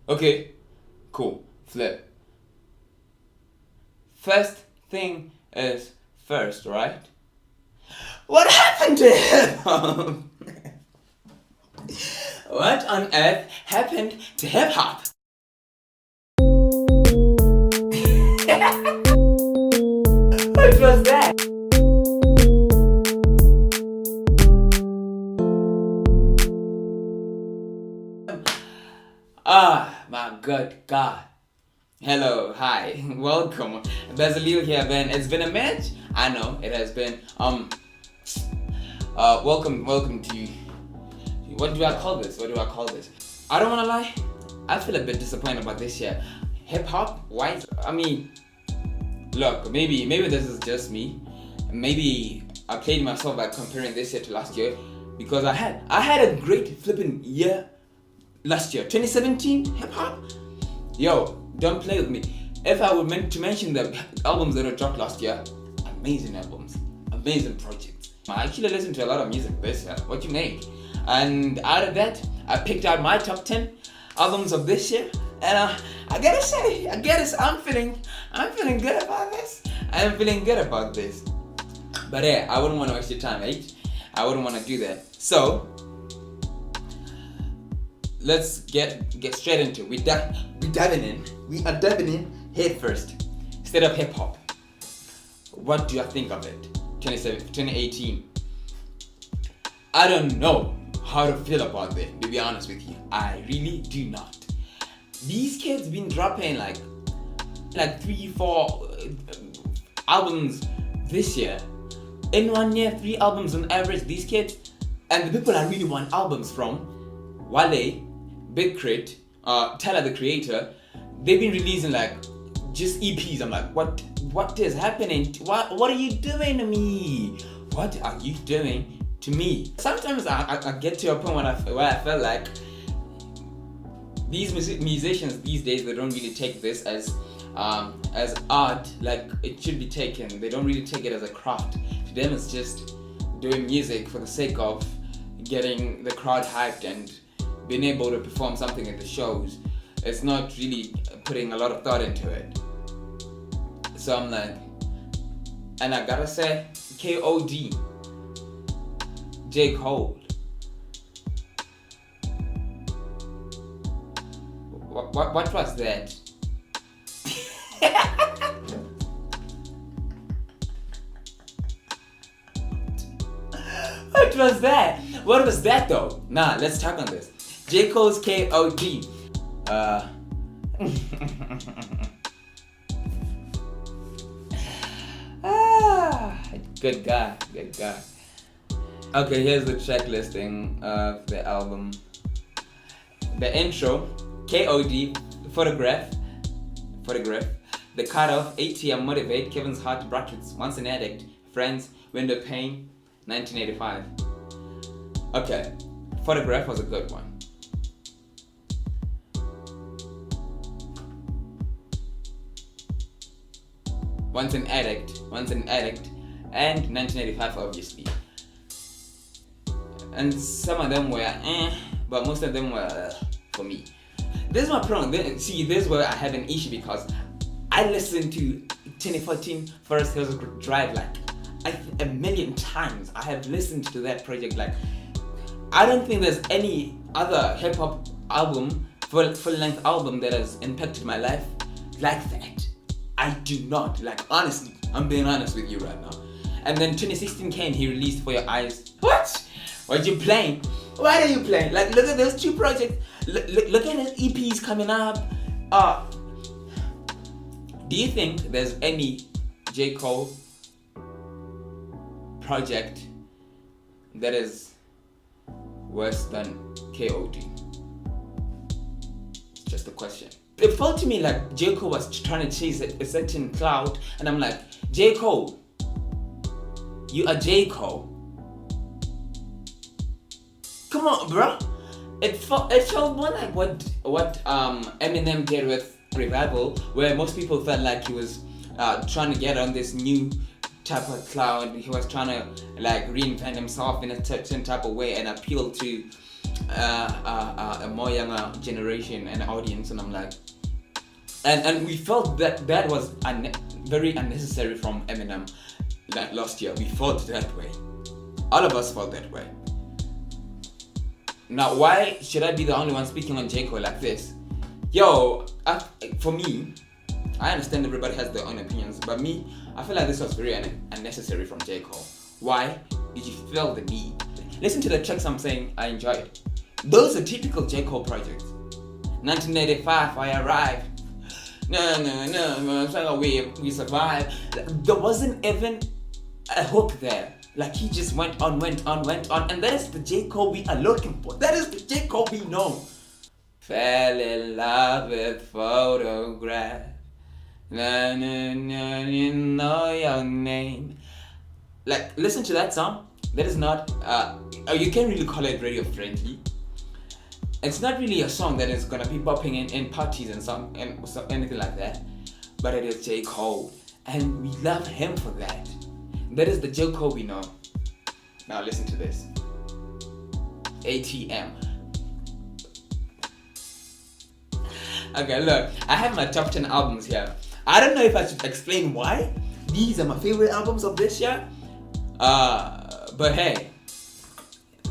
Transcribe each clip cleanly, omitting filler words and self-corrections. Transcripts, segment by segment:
Okay, cool. Flip. First thing is first, right? What happened to him? What on earth happened to hip hop? What was that? My good God. Hello, hi, welcome. Bezaleel here, man. It's been a minute. I know it has been. Welcome to. What do I call this? I don't wanna lie. I feel a bit disappointed about this year. Hip hop, why? I mean, look, maybe this is just me. Maybe I played myself by comparing this year to last year because I had a great flipping year last year. 2017 hip hop. Yo, don't play with me. If I were meant to mention the albums that were dropped last year, amazing albums, amazing projects. I actually listened to a lot of music this year. What you make? And out of that, I picked out my top 10 albums of this year. And I gotta say, I'm feeling good about this. I'm feeling good about this. But yeah, I wouldn't want to waste your time, right? I wouldn't want to do that. So let's get straight into it. We are diving in head first. Instead of hip hop. What do you think of it? 2018. I don't know how to feel about it, to be honest with you. I really do not. These kids been dropping like 3-4 albums this year. In 1 year, 3 albums on average. These kids, and the people I really want albums from, Wale, Big Crit, Tyler the Creator, they've been releasing like just EPs. I'm like, what is happening? What are you doing to me? What are you doing to me? Sometimes I get to a point where I felt like these musicians these days, they don't really take this as art like it should be taken. They don't really take it as a craft. To them, it's just doing music for the sake of getting the crowd hyped and being able to perform something at the shows. It's not really putting a lot of thought into it. So I'm like, and I gotta say, KOD, J. Cole. What was that? What was that? What was that though? Nah, let's talk on this. J. Cole's KOD. Good guy. Okay, here's the track listing of the album. The intro, KOD, Photograph, The Cutoff, ATM, Motivate, Kevin's Heart, Brackets, Once an Addict, Friends, Window Pane, 1985. Okay, Photograph was a good one. Once an Addict, and 1985 obviously. And some of them were but most of them were for me. This is my problem. See, this is where I have an issue because I listened to 2014 Forest Hills Drive like a million times. I have listened to that project like I don't think there's any other hip hop album, full length album that has impacted my life like that. I do not. Like honestly, I'm being honest with you right now. And then 2016 came, he released For Your Eyes. What? What you playing? Why are you playing? Like look at those 2 projects. Look at his EPs coming up. Do you think there's any J. Cole project that is worse than KOD? Just a question. It felt to me like J. Cole was trying to chase a certain cloud, and I'm like, J. Cole, you are J. Cole. Come on, bro. It felt more like what Eminem did with Revival, where most people felt like he was trying to get on this new type of cloud. He was trying to like reinvent himself in a certain type of way and appeal to a more younger generation and audience, and I'm like, and we felt that was very unnecessary from Eminem that last year. We felt that way. All of us felt that way. Now, why should I be the only one speaking on J. Cole like this? Yo, for me, I understand everybody has their own opinions, but me, I feel like this was very unnecessary from J. Cole. Why did you feel the need? Listen to the tracks I'm saying I enjoyed. Those are typical J. Cole projects. 1985, I arrived. No, we survived. There wasn't even a hook there. Like, he just went on, and that is the J. Cole we are looking for. That is the J. Cole we know. Fell in love with photograph. You know your name. Like, listen to that song. That is not, you can't really call it radio friendly. It's not really a song that is gonna be popping in parties and anything like that. But it is J. Cole, and we love him for that. That is the J. Cole we know. Now listen to this. ATM. Okay, look, I have my top 10 albums here. I don't know if I should explain why. These are my favorite albums of this year. But hey,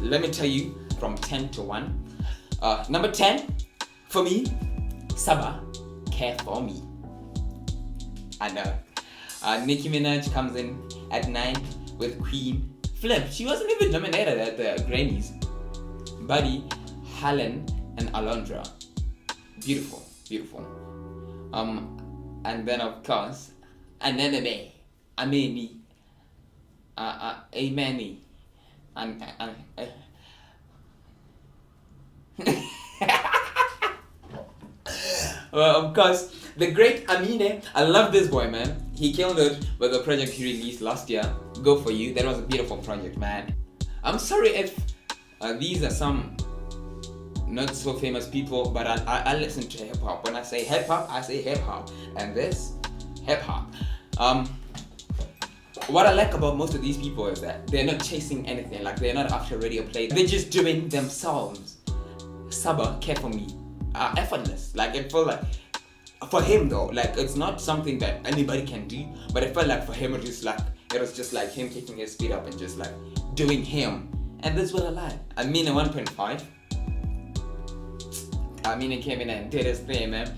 let me tell you from 10 to 1. Number 10, for me, Saba, Care For Me. I know. Nicki Minaj comes in at 9 with Queen. Flip, she wasn't even nominated at the Grammys. Buddy, Helen, and Alondra. Beautiful. And then of course, Aneneme, Ameni, Ameni, and well, of course, the great Amine. I love this boy, man. He killed it with the project he released last year. Go For You. That was a beautiful project, man. I'm sorry if these are some not so famous people, but I listen to hip hop. When I say hip hop, I say hip hop, and this hip hop. What I like about most of these people is that they're not chasing anything. Like, they're not after radio play. They're just doing themselves. Saba, Care For Me, effortless. Like, it felt like for him though, like, it's not something that anybody can do, but it felt like for him it was just like him kicking his feet up and just like doing him. And that's what I like. I mean, a 1.5. I mean, it came in and did his thing, man.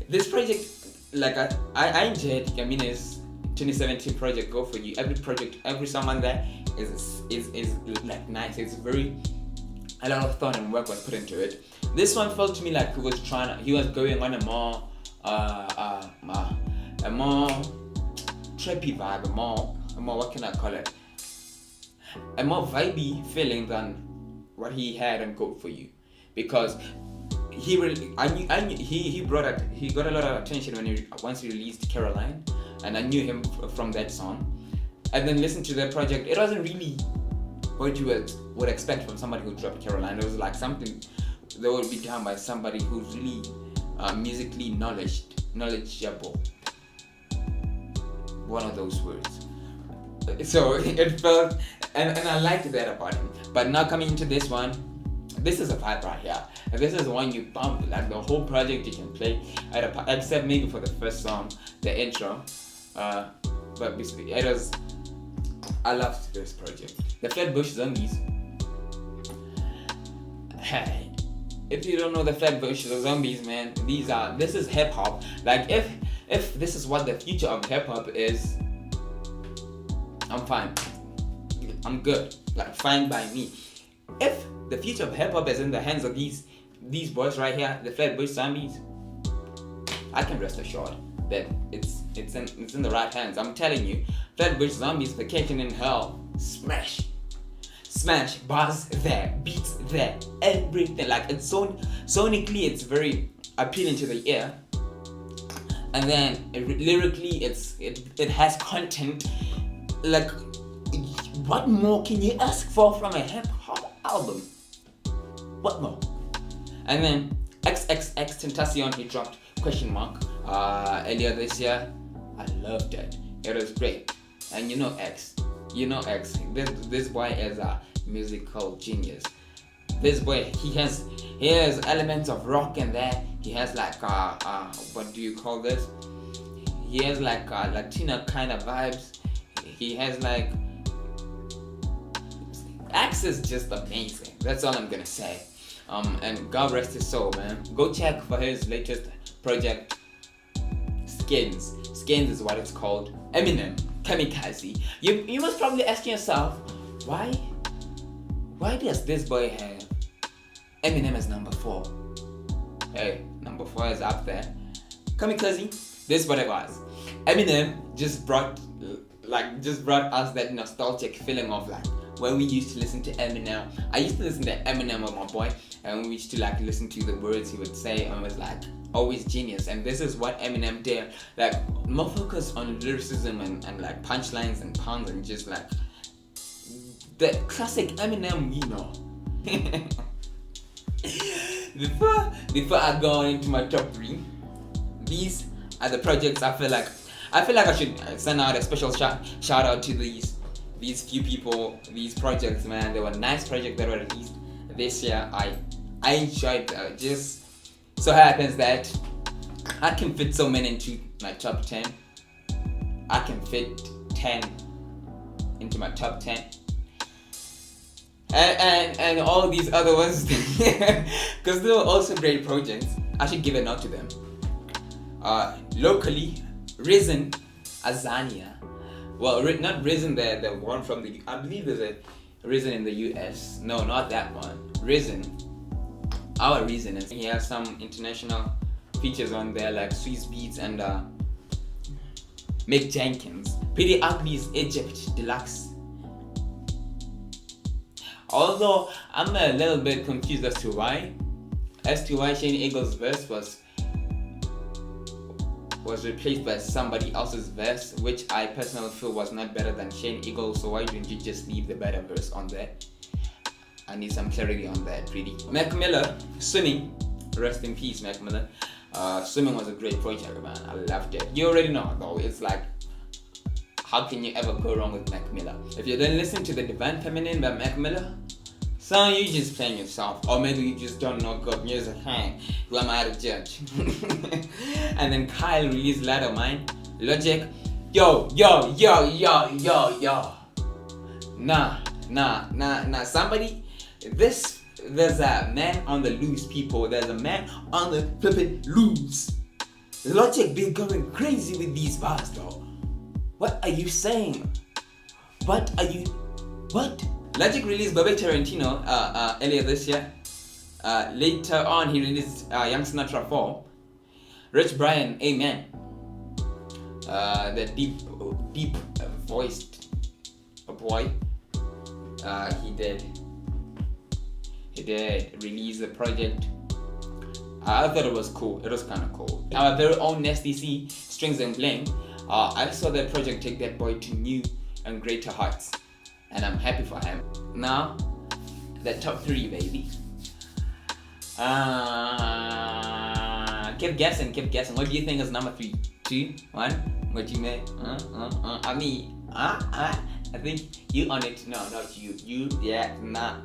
This project, like, I enjoyed Yamina's 2017 project, Go For You. Every song on there is like nice. It's very, a lot of thought and work was put into it. This one felt to me like he was going on a more trippy vibe, a more what can I call it? A more vibey feeling than what he had on Go For You, because he got a lot of attention once he released Caroline, and I knew him from that song. And then listen to that project. It wasn't really what you would expect from somebody who dropped Caroline. It was like something that would be done by somebody who's really musically knowledgeable. One of those words. So it felt, and I liked that about him. But now coming into this one, this is a vibe right here. And this is the one you bump, like the whole project you can play except maybe for the first song, the intro. But basically, I loved this project. The Flatbush Zombies. Hey, if you don't know the Flatbush Zombies, man, this is hip hop. Like, if this is what the future of hip hop is, I'm fine. I'm good. Like, fine by me. If the future of hip hop is in the hands of these boys right here, the Flatbush Zombies, I can rest assured that it's in the right hands. I'm telling you, Flatbush Zombies, Vacation in Hell, smash, bars there, beats there, everything. Like, it's sonically, it's very appealing to the ear, and then lyrically, it has content. Like, what more can you ask for from a hip hop album? What more? And then XXXTentacion, he dropped ? Earlier this year. I loved it. It was great. And you know X. This boy is a musical genius. This boy, he has elements of rock in there. He has like what do you call this? He has like Latina kind of vibes. He has like Axe is just amazing. That's all I'm gonna say. And God rest his soul, man. Go check for his latest project, Skins. Skins is what it's called. Eminem, Kamikaze. You must probably asking yourself, why does this boy have Eminem as number 4? Hey, number 4 is up there. Kamikaze, this is what it was. Eminem just brought us that nostalgic feeling of like when we used to listen to Eminem. I used to listen to Eminem with my boy, and we used to like listen to the words he would say, and it was like always genius. And this is what Eminem did, like more focus on lyricism and like punchlines and puns and just like the classic Eminem, you know. Before I go on into my top 3, these are the projects I feel like I should send out a special shout out to these few people, these projects, man. They were nice projects that were released this year. I enjoyed them. Just so happens that I can fit so many into my top 10. I can fit 10 into my top 10. And all these other ones, because they were also great projects. I should give a nod to them. Locally, Risen, Azania. Well, not Risen, the one from the, I believe there's a Risen in the US. No, not that one. Risen, our Risen. He has some international features on there like Swiss Beats and Mick Jenkins. Pretty Ugly's Egypt Deluxe. Although I'm a little bit confused as to why Shane Eagle's verse was replaced by somebody else's verse, which I personally feel was not better than Shane Eagle. So why didn't you just leave the better verse on there? I need some clarity on that, really. Mac Miller, Swimming, rest in peace, Mac Miller. Swimming was a great project, man. I loved it. You already know, though. It's like, how can you ever go wrong with Mac Miller? If you then listen to The Divine Feminine by Mac Miller, son, you just playing yourself. Or maybe you just don't know good music. Hey, who am I to judge? And then Kyle released Ladder Mine. Logic, yo. Nah. Somebody, there's a man on the loose, people. There's a man on the flippin' loose. Logic been going crazy with these bars, though. What are you saying? What? Logic released Bobby Tarantino earlier this year. Later on, he released Young Sinatra 4. Rich Brian, Amen. The deep voiced boy. He did release the project. I thought it was cool. It was kind of cool. Our very own Nasty C, Strings and Bling. I saw that project take that boy to new and greater heights, and I'm happy for him. Now, the top 3, baby. Keep guessing. What do you think is number 3? 2, 1. What you mean? I think you on it. No, not you. You, yeah, nah.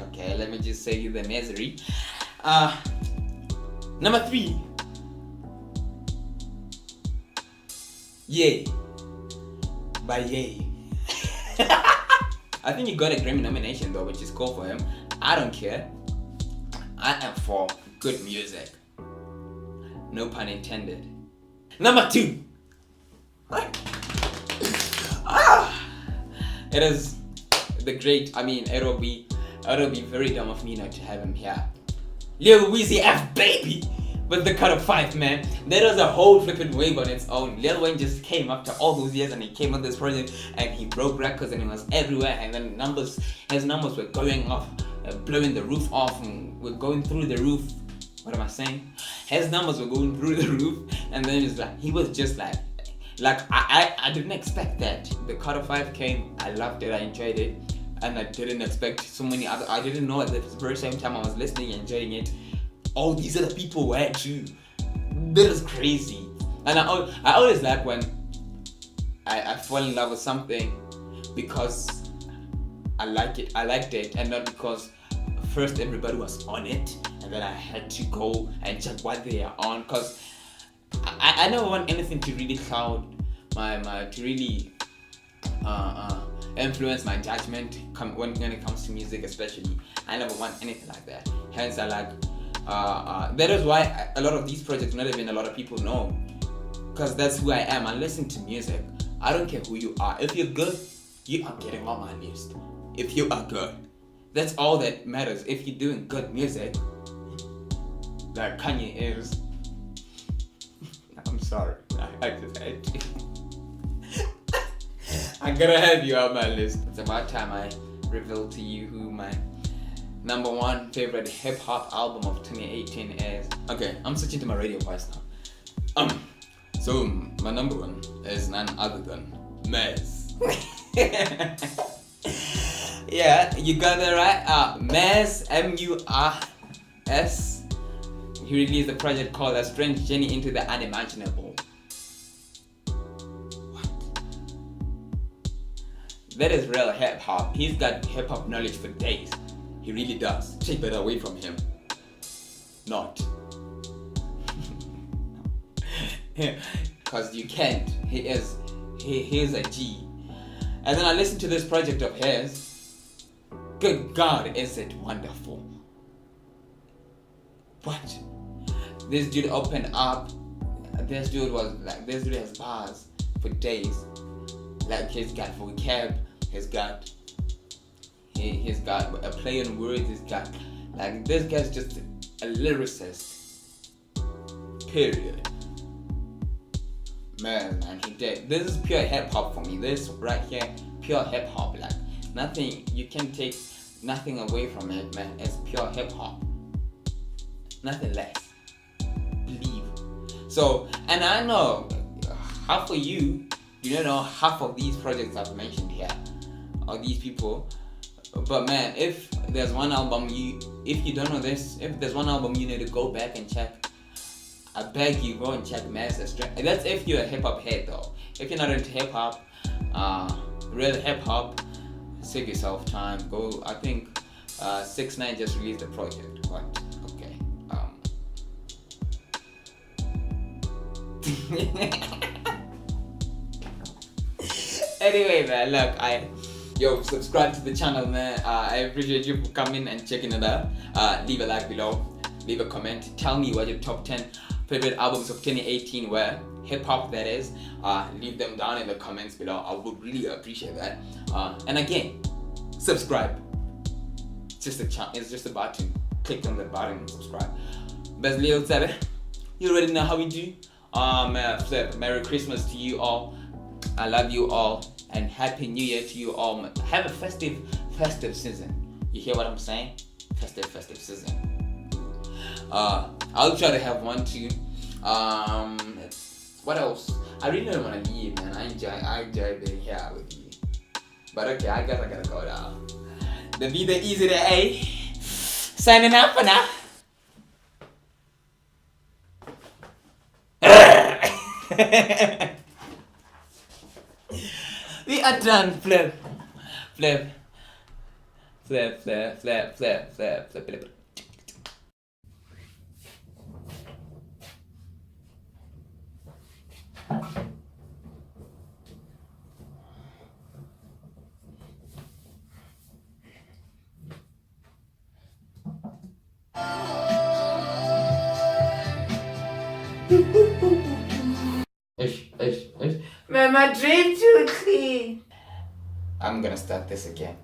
Okay, let me just say you the misery. Number 3. Yay. By Yay. I think he got a Grammy nomination though, which is cool for him. I don't care. I am for good music. No pun intended. Number 2. What? It is the great. It'll be very dumb of me not to have him here. Lil Weezy F baby with the cut of 5, man. That was a whole flipping wave on its own. Lil Wayne just came after all those years and he came on this project and he broke records and it was everywhere, and then his numbers were going off, blowing the roof off, and we're going through the roof. What am I saying? His numbers were going through the roof, and then it's like he was just like I didn't expect that. The cut of 5 came. I loved it. I enjoyed it, and I didn't expect so many other. I didn't know at the very same time I was listening and enjoying it, all these other people were too. That was crazy. And I always like when I fall in love with something because I liked it, and not because first everybody was on it, and then I had to go and check what they are on, because I never want anything to really cloud to really influence my judgment when it comes to music, especially. I never want anything like that. Hence, I like that is why a lot of these projects not even a lot of people know, because that's who I am. I listen to music. I don't care who you are. If you're good, you are getting on my list. If you are good, that's all that matters. If you're doing good music, like Kanye is. I'm sorry. I just had to. I gotta have you on my list. It's about time I reveal to you who my number one favorite hip hop album of 2018 is. Okay, I'm switching to my radio voice now. So my number one is none other than Mez. Yeah, you got that right. Mez, M-U-R-S. He released a project called A Strange Journey into the Unimaginable. What? That is real hip hop. He's got hip hop knowledge for days. He really does. Take that away from him. Not. Because you can't. He is a G. And then I listened to this project of his. Good God, is it wonderful. What? This dude opened up. This dude has bars for days. Like, he's got vocab. He's got a play on words. He's got, like, this guy's just a lyricist. Period. Man, he did. This is pure hip hop for me. This right here, pure hip hop. Like, nothing, you can take nothing away from it, man. It's pure hip hop. Nothing less. Believe. So, and I know half of you don't know half of these projects I've mentioned here, or these people. But man, if there's one album if you don't know this, if there's one album you need to go back and check, I beg you, go and check Mez. That's if you're a hip hop head though. If you're not into hip hop, real hip hop, save yourself time. Go. I think 6ix9ine just released a project. What? Okay. Anyway, man, look, subscribe to the channel, man. I appreciate you for coming and checking it out. Leave a like below, leave a comment, tell me what your top 10 favorite albums of 2018 were, hip hop that is. Leave them down in the comments below. I would really appreciate that. And again, subscribe. It's just a button. Click on the button and subscribe. Bezaleel.Tsebe, you already know how we do. Merry Christmas to you all. I love you all, and Happy New Year to you all. Have a festive season. You hear what I'm saying? Festive season. I'll try to have one too. What else? I really don't want to leave, man. I enjoy being here with you. But okay, I guess I gotta go now. The be the easy the A. Signing out for now. We are done. Flip. Man, my dream too clean. I'm gonna start this again.